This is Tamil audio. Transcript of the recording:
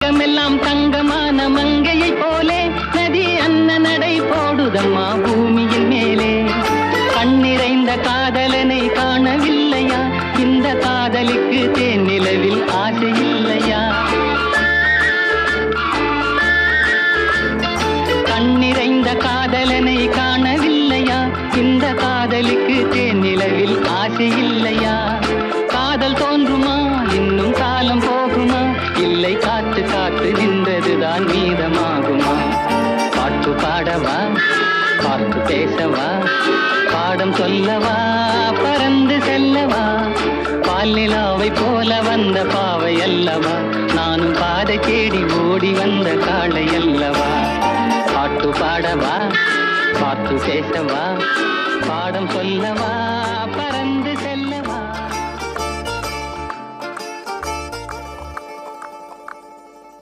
உலகமெல்லாம் தங்கமான மங்கையை போலே நதி அன்ன நடை போடுதம்மா பூமியின் மேலே. கண்ணிறைந்த காதலனை காணவில்லையா? இந்த காதலிக்கு தேன் நிலவில் ஆசை இல்லையா? கண்ணிறைந்த காதலனை காணவில்லையா? இந்த காதலிக்கு தேன் நிலவில் ஆசை இல்லையா? காதல் தோன்றுமா? இன்னும் காலம் போகுமா? இல்லை, காத்து காத்து நின்றதுதான் மீதமாகுமா? பாட்டு பாடவா? பார்த்து பேசவா? பாடம் சொல்லவா? பறந்து செல்லவா? பால் நிலாவை போல வந்த பாவை அல்லவா? நானும் பாதை தேடி ஓடி வந்த காளை அல்லவா? பாட்டு பாடவா? பார்த்து பேசவா? பாடம் சொல்லவா? பறந்து செல்ல